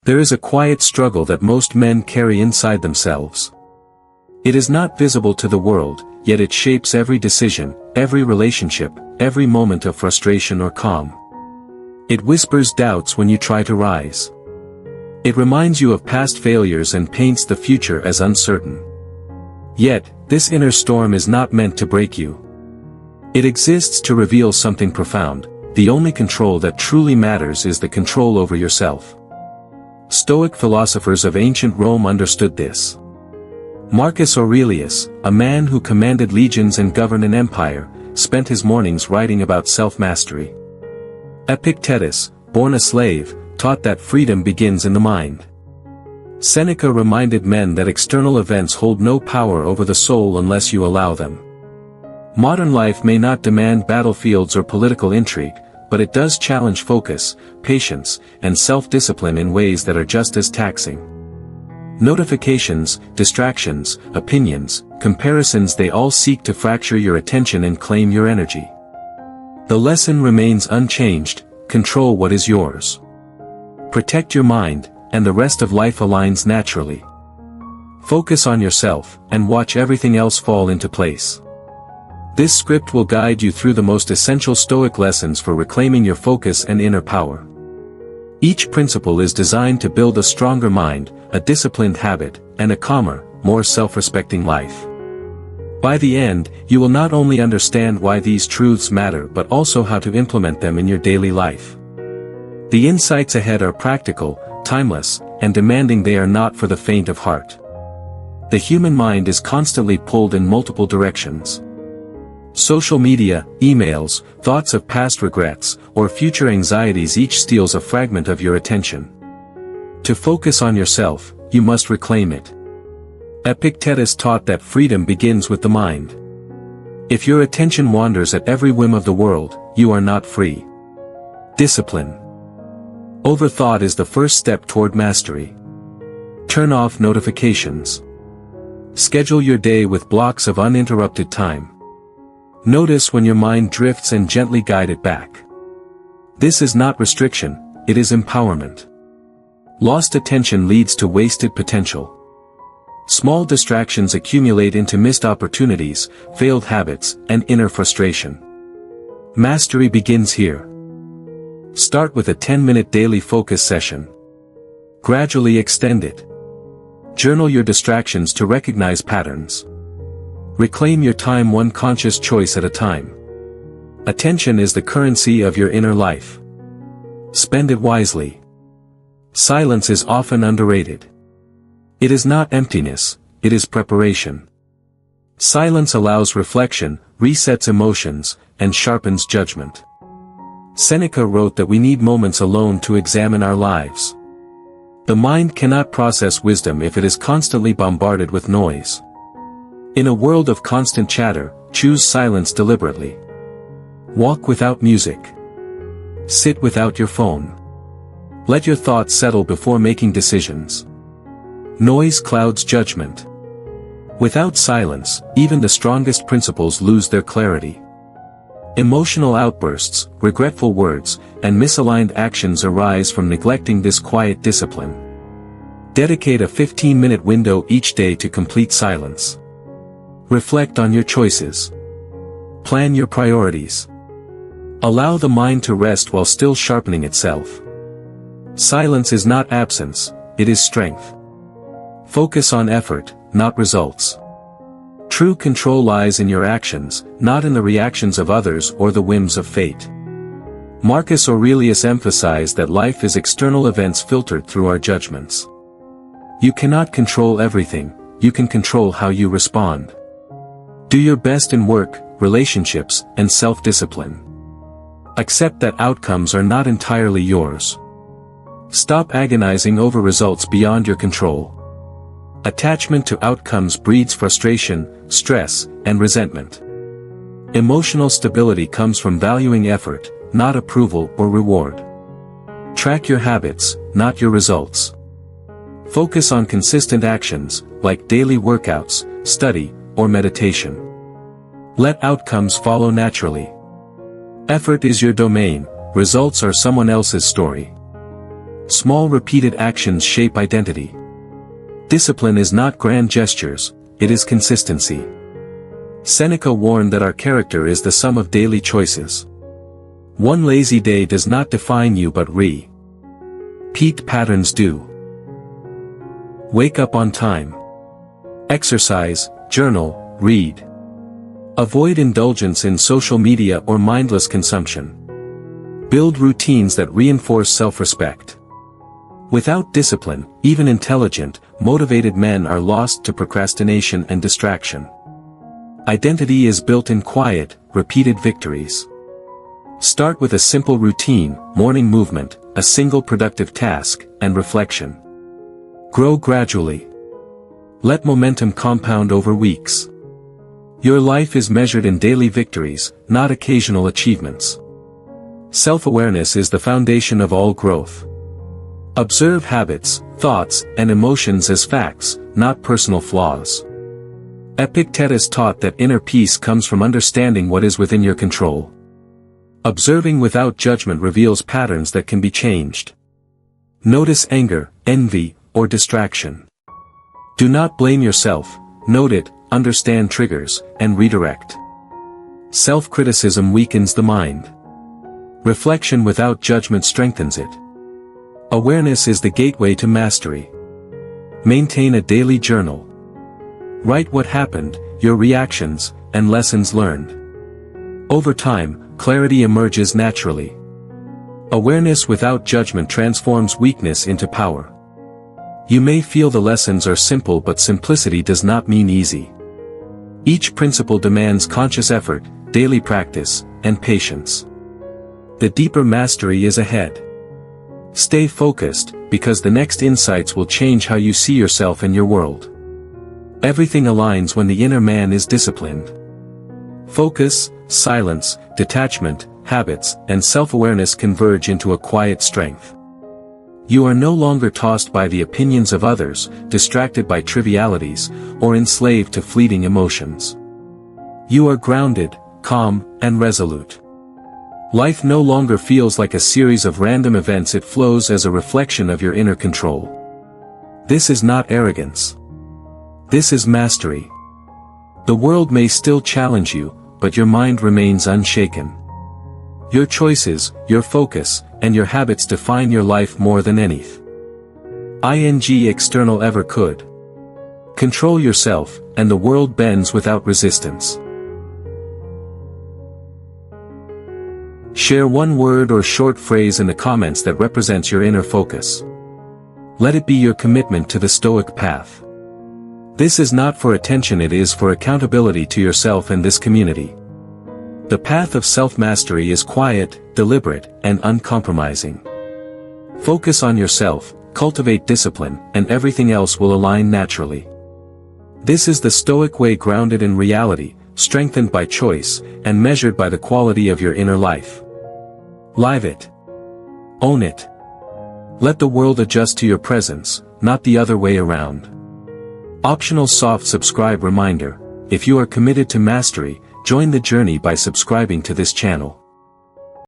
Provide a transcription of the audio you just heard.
There is a quiet struggle that most men carry inside themselves. It is not visible to the world, yet it shapes every decision, every relationship, every moment of frustration or calm. It whispers doubts when you try to rise. It reminds you of past failures and paints the future as uncertain. Yet, this inner storm is not meant to break you. It exists to reveal something profound. The only control that truly matters is the control over yourself. Stoic philosophers of ancient Rome understood this. Marcus Aurelius, a man who commanded legions and governed an empire, spent his mornings writing about self-mastery. Epictetus, born a slave, taught that freedom begins in the mind. Seneca reminded men that external events hold no power over the soul unless you allow them. Modern life may not demand battlefields or political intrigue, but it does challenge focus, patience, and self-discipline in ways that are just as taxing. Notifications, distractions, opinions, comparisons, they all seek to fracture your attention and claim your energy. The lesson remains unchanged: control what is yours. Protect your mind, and the rest of life aligns naturally. Focus on yourself, and watch everything else fall into place. This script will guide you through the most essential Stoic lessons for reclaiming your focus and inner power. Each principle is designed to build a stronger mind, a disciplined habit, and a calmer, more self-respecting life. By the end, you will not only understand why these truths matter but also how to implement them in your daily life. The insights ahead are practical, timeless, and demanding. They are not for the faint of heart. The human mind is constantly pulled in multiple directions. Social media, emails, thoughts of past regrets, or future anxieties each steals a fragment of your attention. To focus on yourself, you must reclaim it. Epictetus taught that freedom begins with the mind. If your attention wanders at every whim of the world, you are not free. Discipline. Overthought is the first step toward mastery. Turn off notifications. Schedule your day with blocks of uninterrupted time. Notice when your mind drifts and gently guide it back. This is not restriction, it is empowerment. Lost attention leads to wasted potential. Small distractions accumulate into missed opportunities, failed habits, and inner frustration. Mastery begins here. Start with a 10-minute daily focus session. Gradually extend it. Journal your distractions to recognize patterns. Reclaim your time one conscious choice at a time. Attention is the currency of your inner life. Spend it wisely. Silence is often underrated. It is not emptiness, it is preparation. Silence allows reflection, resets emotions, and sharpens judgment. Seneca wrote that we need moments alone to examine our lives. The mind cannot process wisdom if it is constantly bombarded with noise. In a world of constant chatter, choose silence deliberately. Walk without music. Sit without your phone. Let your thoughts settle before making decisions. Noise clouds judgment. Without silence, even the strongest principles lose their clarity. Emotional outbursts, regretful words, and misaligned actions arise from neglecting this quiet discipline. Dedicate a 15-minute window each day to complete silence. Reflect on your choices. Plan your priorities. Allow the mind to rest while still sharpening itself. Silence is not absence, it is strength. Focus on effort, not results. True control lies in your actions, not in the reactions of others or the whims of fate. Marcus Aurelius emphasized that life is external events filtered through our judgments. You cannot control everything, you can control how you respond. Do your best in work, relationships, and self-discipline. Accept that outcomes are not entirely yours. Stop agonizing over results beyond your control. Attachment to outcomes breeds frustration, stress, and resentment. Emotional stability comes from valuing effort, not approval or reward. Track your habits, not your results. Focus on consistent actions, like daily workouts, study, or meditation. Let outcomes follow naturally. Effort is your domain, results are someone else's story. Small repeated actions shape identity. Discipline is not grand gestures, it is consistency. Seneca warned that our character is the sum of daily choices. One lazy day does not define you but repeat patterns do. Wake up on time. Exercise, journal, read. Avoid indulgence in social media or mindless consumption. Build routines that reinforce self-respect. Without discipline, even intelligent, motivated men are lost to procrastination and distraction. Identity is built in quiet, repeated victories. Start with a simple routine, morning movement, a single productive task, and reflection. Grow gradually. Let momentum compound over weeks. Your life is measured in daily victories, not occasional achievements. Self-awareness is the foundation of all growth. Observe habits, thoughts, and emotions as facts, not personal flaws. Epictetus taught that inner peace comes from understanding what is within your control. Observing without judgment reveals patterns that can be changed. Notice anger, envy, or distraction. Do not blame yourself, note it, understand triggers, and redirect. Self-criticism weakens the mind. Reflection without judgment strengthens it. Awareness is the gateway to mastery. Maintain a daily journal. Write what happened, your reactions, and lessons learned. Over time, clarity emerges naturally. Awareness without judgment transforms weakness into power. You may feel the lessons are simple, but simplicity does not mean easy. Each principle demands conscious effort, daily practice, and patience. The deeper mastery is ahead. Stay focused, because the next insights will change how you see yourself and your world. Everything aligns when the inner man is disciplined. Focus, silence, detachment, habits, and self-awareness converge into a quiet strength. You are no longer tossed by the opinions of others, distracted by trivialities, or enslaved to fleeting emotions. You are grounded, calm, and resolute. Life no longer feels like a series of random events, it flows as a reflection of your inner control. This is not arrogance. This is mastery. The world may still challenge you, but your mind remains unshaken. Your choices, your focus, and your habits define your life more than anything external ever could. Control yourself, and the world bends without resistance. Share one word or short phrase in the comments that represents your inner focus. Let it be your commitment to the Stoic path. This is not for attention, it is for accountability to yourself and this community. The path of self-mastery is quiet, deliberate, and uncompromising. Focus on yourself, cultivate discipline, and everything else will align naturally. This is the Stoic way, grounded in reality, strengthened by choice, and measured by the quality of your inner life. Live it. Own it. Let the world adjust to your presence, not the other way around. Optional soft subscribe reminder: if you are committed to mastery, join the journey by subscribing to this channel.